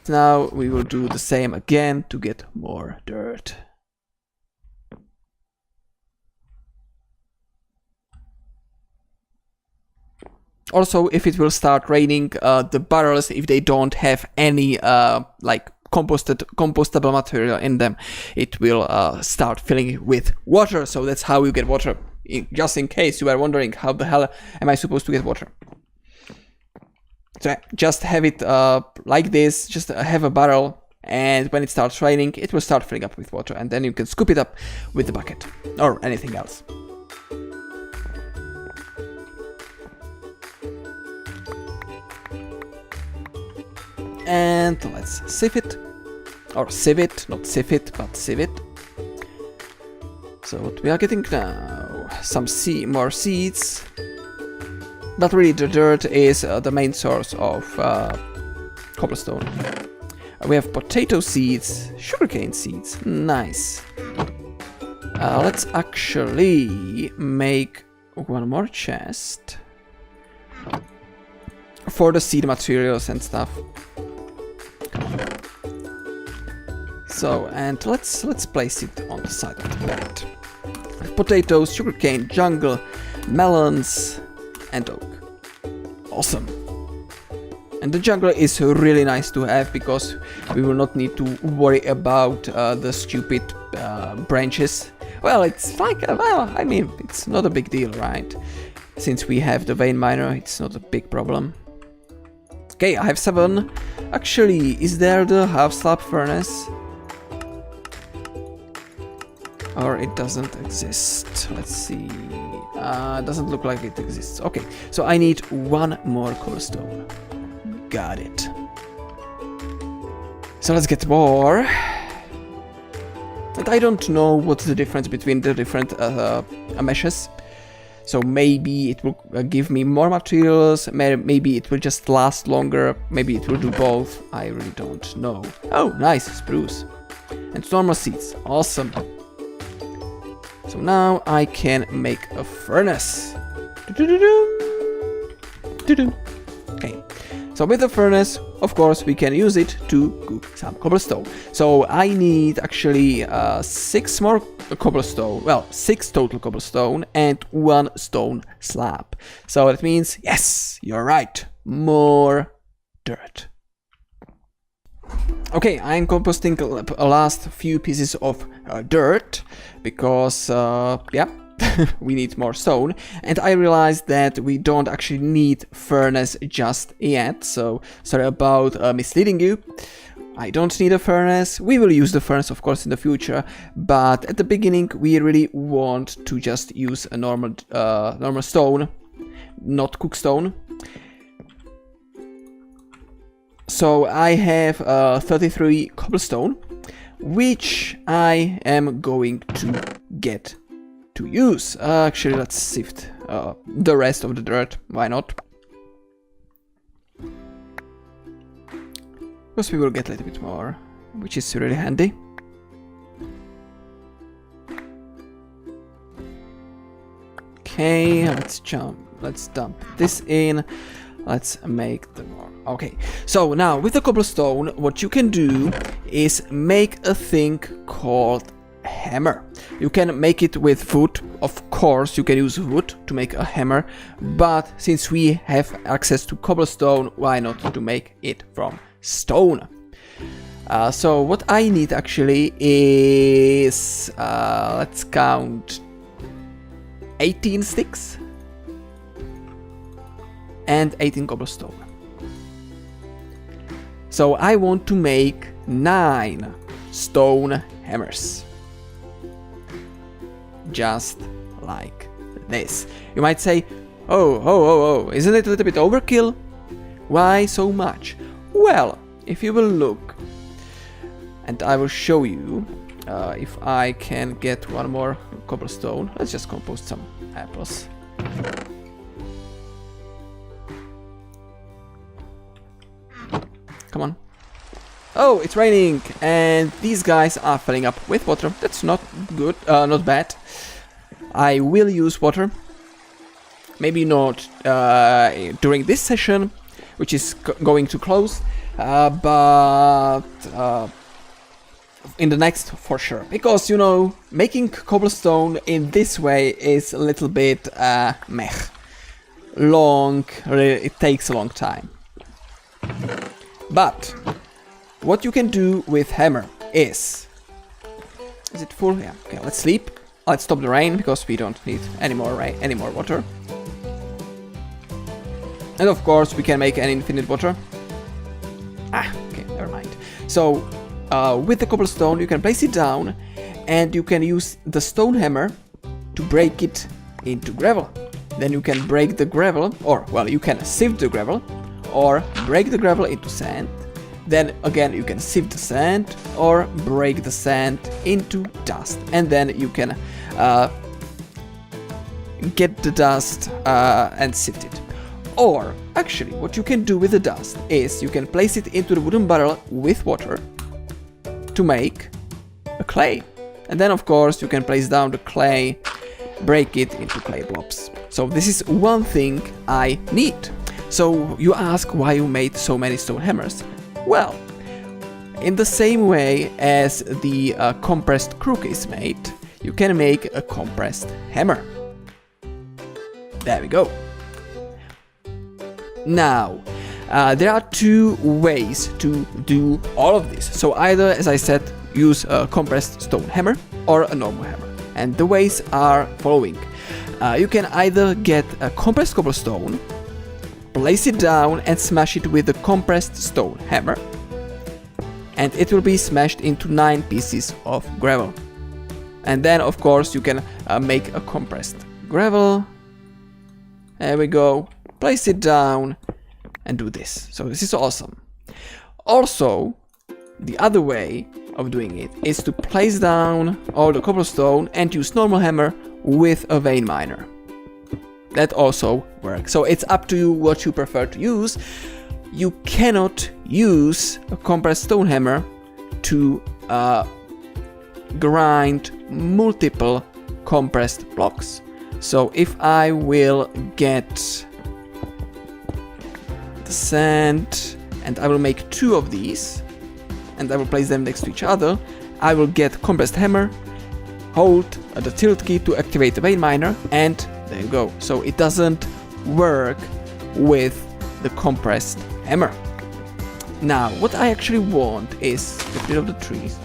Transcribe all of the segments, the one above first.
Now we will do the same again to get more dirt. Also, if it will start raining, the barrels, if they don't have any like compostable material in them, it will start filling with water. So that's how you get water. Just in case you are wondering, how the hell am I supposed to get water? So just have it like this, just have a barrel, and when it starts raining, it will start filling up with water, and then you can scoop it up with the bucket or anything else. And let's sieve it, or sieve it, not sieve it, but sieve it. So what we are getting now, some more seeds, but really the dirt is the main source of cobblestone. We have potato seeds, sugarcane seeds, nice. Let's actually make one more chest for the seed materials and stuff. So, and let's place it on the side of the bed. Potatoes, sugarcane, jungle, melons, and oak. Awesome. And the jungle is really nice to have because we will not need to worry about the stupid branches. Well, it's like, well, I mean, it's not a big deal, right? Since we have the vein miner, it's not a big problem. Okay, I have 7. Actually, is there the half slab furnace? Or it doesn't exist. Let's see. Doesn't look like it exists. Okay, so I need 1 more cobblestone. Got it. So let's get more. And I don't know what's the difference between the different meshes. So maybe it will give me more materials, maybe it will just last longer, maybe it will do both, I really don't know. Oh, nice, spruce. And normal seeds, awesome. So now I can make a furnace. Okay, so with the furnace, of course, we can use it to cook some cobblestone. So I need actually 6 more cobblestone, well, 6 total cobblestone and 1 stone slab. So that means, yes, you're right, more dirt. Okay, I'm composting the last few pieces of dirt because, yeah, we need more stone. And I realized that we don't actually need furnace just yet, so sorry about misleading you. I don't need a furnace. We will use the furnace, of course, in the future, but at the beginning we really want to just use a normal stone, not cook stone. So I have 33 cobblestone, which I am going to get to use. Actually, let's sift the rest of the dirt. Why not? Because we will get a little bit more, which is really handy. Okay, let's dump this in. Let's make the more. Okay, so now with the cobblestone, what you can do is make a thing called hammer. You can make it with wood. Of course, you can use wood to make a hammer, but since we have access to cobblestone, why not to make it from stone? So what I need actually is, let's count, 18 sticks and 18 cobblestone. So I want to make 9 stone hammers. Just like this. You might say, oh, isn't it a little bit overkill? Why so much? Well, if you will look, and I will show you if I can get 1 more cobblestone. Let's just compost some apples. Come on. Oh, it's raining, and these guys are filling up with water. That's not good, not bad. I will use water. Maybe not during this session, which is going to close, but in the next for sure, because you know, making cobblestone in this way is a little bit meh, long. It takes a long time. But what you can do with hammer is it full? Yeah. Okay, let's sleep. Let's stop the rain because we don't need any more rain, any more water. And of course, we can make an infinite water. Okay, never mind. So, with the cobblestone, you can place it down, and you can use the stone hammer to break it into gravel. Then you can break the gravel, or, well, you can sieve the gravel, or break the gravel into sand. Then again, you can sieve the sand, or break the sand into dust. And then you can get the dust and sift it. Or, actually, what you can do with the dust is you can place it into the wooden barrel with water to make a clay. And then, of course, you can place down the clay, break it into clay blobs. So this is one thing I need. So you ask why you made so many stone hammers. Well, in the same way as the compressed crook is made, you can make a compressed hammer. There we go. Now, there are two ways to do all of this. So either, as I said, use a compressed stone hammer or a normal hammer. And the ways are following. You can either get a compressed cobblestone, place it down and smash it with a compressed stone hammer, and it will be smashed into 9 pieces of gravel. And then, of course, you can make a compressed gravel. There we go. Place it down and do this. So this is awesome. Also, the other way of doing it is to place down all the cobblestone and use normal hammer with a vein miner. That also works. So it's up to you what you prefer to use. You cannot use a compressed stone hammer to grind multiple compressed blocks. So if I will get the sand and I will make 2 of these and I will place them next to each other, I will get compressed hammer, hold the tilt key to activate the vein miner, and there you go. So it doesn't work with the compressed hammer. Now, what I actually want is get rid of the trees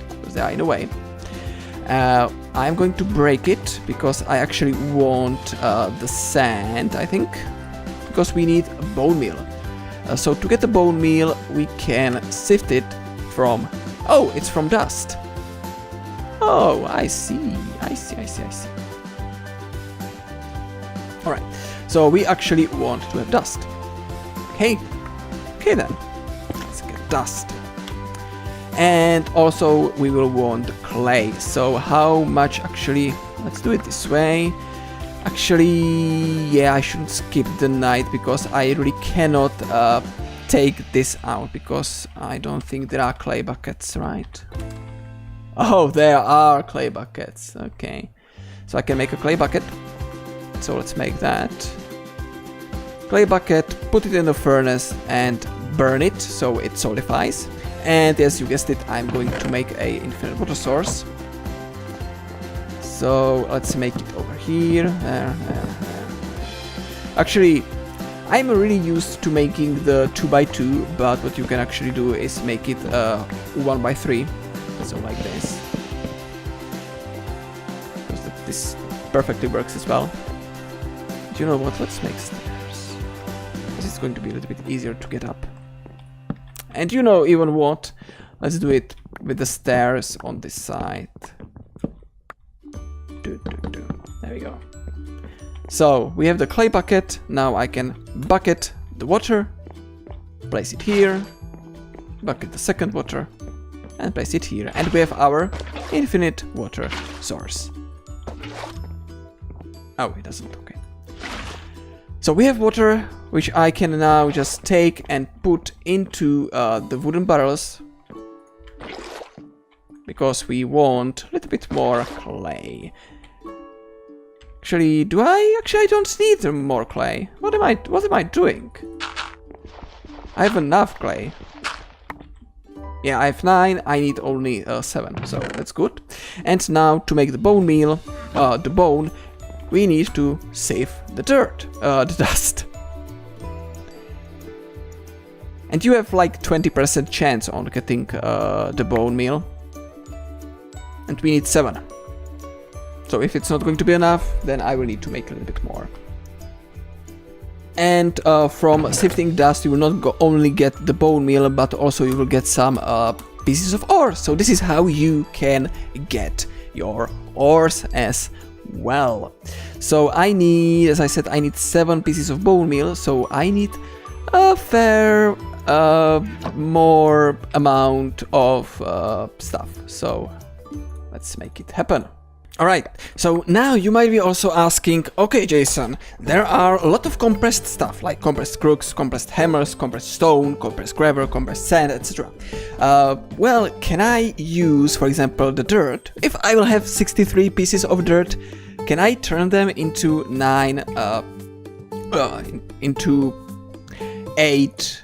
because they are in the way. I'm going to break it because I actually want the sand, I think, because we need a bone meal. So to get the bone meal, we can sift it from... Oh, it's from dust. Oh, I see. Alright, so we actually want to have dust. Okay then. Let's get dust. And also we will want clay. So how much actually... Let's do it this way. Actually, yeah, I shouldn't skip the night because I really cannot take this out because I don't think there are clay buckets, right? Oh, there are clay buckets. Okay. So I can make a clay bucket. So let's make that. Clay bucket, put it in the furnace and burn it so it solidifies. And as you guessed it, I'm going to make a infinite water source. So let's make it over here. There. Actually, I'm really used to making the 2x2, but what you can actually do is make it 1x3. So like this. Because this perfectly works as well. Do you know what? Let's make stairs. Because it's going to be a little bit easier to get up. And you know even what? Let's do it with the stairs on this side. There we go. So we have the clay bucket. Now I can bucket the water, place it here, bucket the second water, and place it here. And we have our infinite water source. Oh, it doesn't. Okay. So we have water, which I can now just take and put into the wooden barrels. Because we want a little bit more clay. Actually, I don't need more clay. What am I doing? I have enough clay. Yeah, I have 9, I need only 7, so that's good. And now to make the bone meal, the bone, we need to save the dirt, the dust. And you have like 20% chance on getting the bone meal. And we need 7. So if it's not going to be enough, then I will need to make a little bit more. And from sifting dust, you will not only get the bone meal, but also you will get some pieces of ore. So this is how you can get your ores as well. So I need, as I said, I need 7 pieces of bone meal. So I need a fair more amount of stuff. So let's make it happen. Alright, so now you might be also asking, okay Jason, there are a lot of compressed stuff, like compressed crooks, compressed hammers, compressed stone, compressed gravel, compressed sand, etc. Well, can I use, for example, the dirt? If I will have 63 pieces of dirt, can I turn them into 8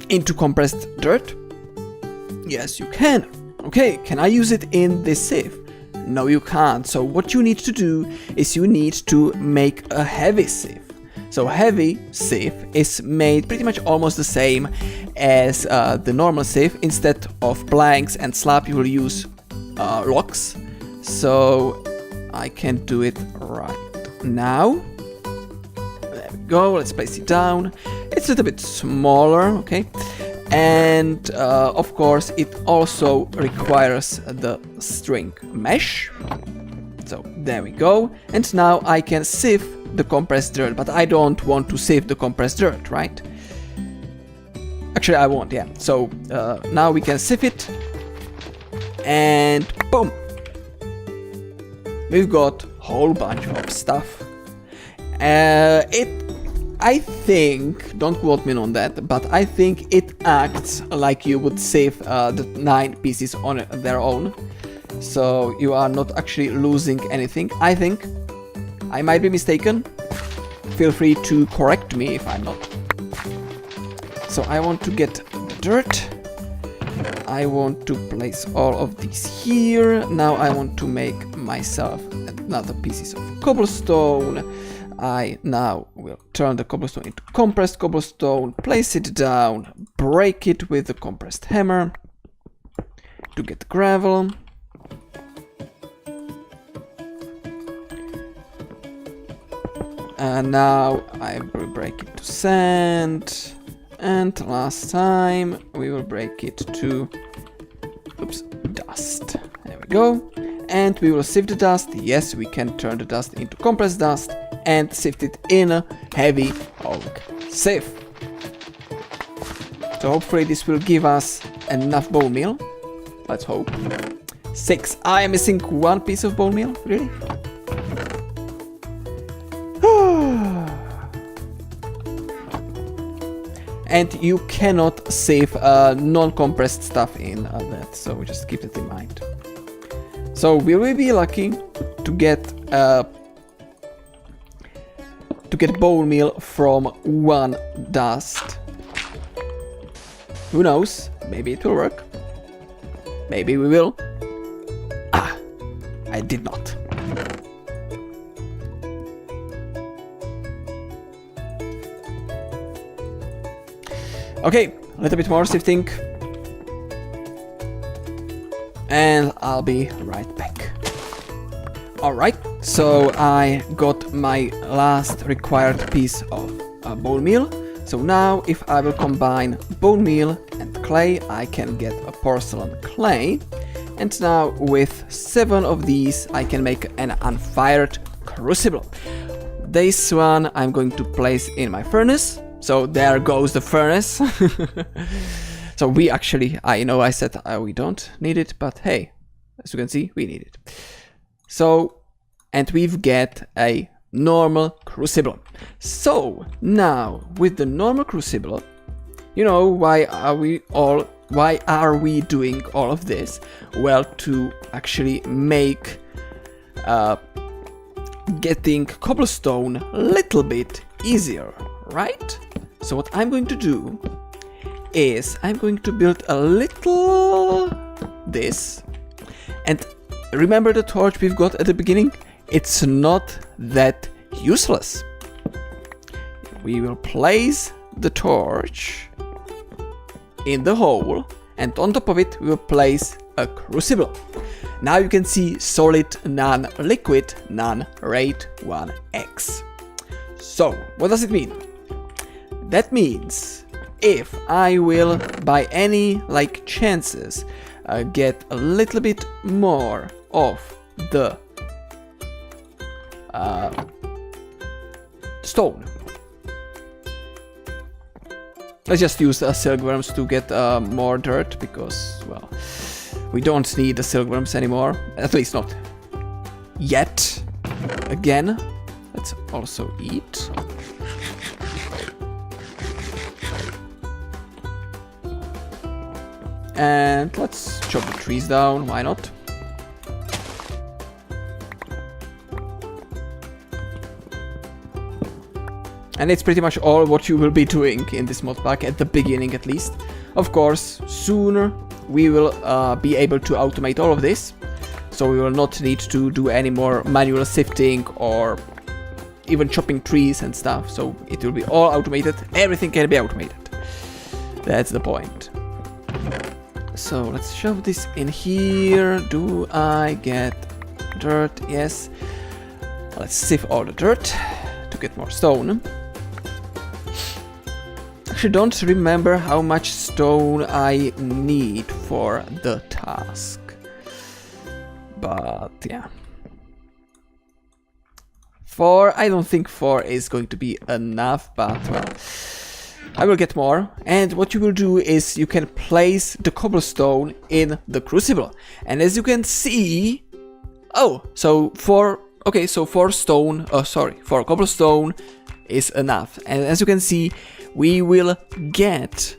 into compressed dirt? Yes, you can. Okay, can I use it in this sieve? No, you can't. So what you need to do is you need to make a heavy sieve. So heavy sieve is made pretty much almost the same as the normal sieve. Instead of planks and slab, you will use logs. So I can do it right now. There we go. Let's place it down. It's a little bit smaller, okay? And of course it also requires the string mesh. So there we go. And now I can sieve the compressed dirt, but I don't want to sieve the compressed dirt, right? Actually I won't, yeah. So now we can sieve it, and boom! We've got a whole bunch of stuff. I think, don't quote me on that, but I think it acts like you would save the 9 pieces on their own. So you are not actually losing anything. I think. I might be mistaken. Feel free to correct me if I'm not. So I want to get the dirt. I want to place all of these here. Now I want to make myself another pieces of cobblestone. I now will turn the cobblestone into compressed cobblestone, place it down, break it with the compressed hammer to get gravel. And now I will break it to sand, and last time we will break it to dust. There we go. And we will sieve the dust. Yes, we can turn the dust into compressed dust and sift it in a heavy oak sieve. So hopefully this will give us enough bone meal. Let's hope. 6. I am missing 1 piece of bone meal, really? And you cannot save non-compressed stuff in that, so just keep that in mind. So will we be lucky to get bone meal from 1 dust? Who knows? Maybe it will work. Maybe we will. Ah, I did not. Okay, a little bit more sifting. And I'll be right back. Alright, so I got my last required piece of bone meal. So now if I will combine bone meal and clay, I can get a porcelain clay. And now with 7 of these, I can make an unfired crucible. This one I'm going to place in my furnace. So there goes the furnace. So we actually, I know I said we don't need it, but hey, as you can see, we need it. So, and we've got a normal crucible. So now with the normal crucible, you know, why are we doing all of this? Well, to actually make getting cobblestone a little bit easier, right? So what I'm going to do is I'm going to build a little this. And remember the torch we've got at the beginning? It's not that useless. We will place the torch in the hole, and on top of it we will place a crucible. Now you can see solid, non-liquid, non-rate 1x. So what does it mean? That means if I will by any chances get a little bit more of the stone. Let's just use the silkworms to get more dirt, because, well, we don't need the silkworms anymore. At least not yet. Again, let's also eat. And let's chop the trees down, why not? And it's pretty much all what you will be doing in this mod pack, at the beginning at least. Of course, sooner we will be able to automate all of this, so we will not need to do any more manual sifting or even chopping trees and stuff, so it will be all automated. Everything can be automated. That's the point. So let's shove this in here. Do I get dirt? Yes. Let's sieve all the dirt to get more stone. Actually, don't remember how much stone I need for the task. But yeah. I don't think 4 is going to be enough, but well, I will get more. And what you will do is you can place the cobblestone in the crucible. And as you can see, so 4 cobblestone is enough. And as you can see, we will get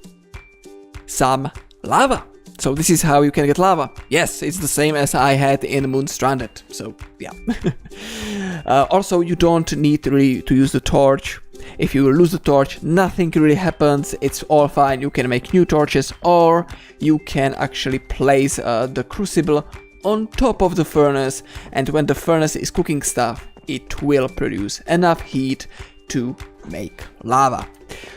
some lava. So this is how you can get lava. Yes, it's the same as I had in Moon Stranded. So yeah. Also, you don't need really to use the torch. If you lose the torch, nothing really happens. It's all fine. You can make new torches, or you can actually place the crucible on top of the furnace. And when the furnace is cooking stuff, it will produce enough heat to make lava.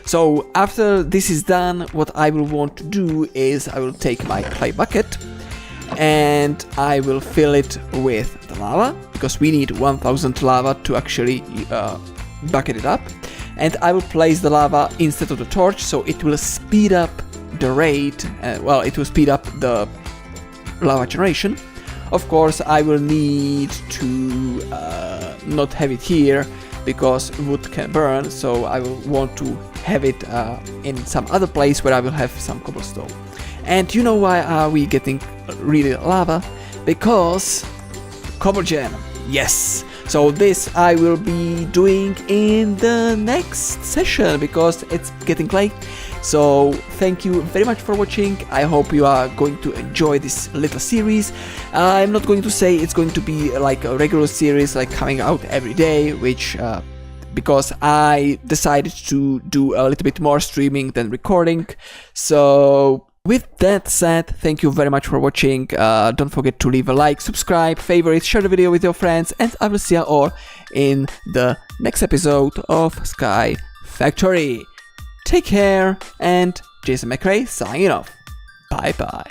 So after this is done, what I will want to do is I will take my clay bucket and I will fill it with the lava, because we need 1000 lava to actually bucket it up. And I will place the lava instead of the torch, so it will speed up the rate, it will speed up the lava generation. Of course, I will need to not have it here, because wood can burn, so I will want to have it in some other place where I will have some cobblestone. And you know why are we getting really lava? Because Cobblegen, yes! So this I will be doing in the next session, because it's getting late. So thank you very much for watching. I hope you are going to enjoy this little series. I'm not going to say it's going to be like a regular series, like coming out every day, which because I decided to do a little bit more streaming than recording. So with that said, thank you very much for watching. Don't forget to leave a like, subscribe, favorite, share the video with your friends, and I will see you all in the next episode of Sky Factory. Take care, and Jason McRae signing off. Bye bye.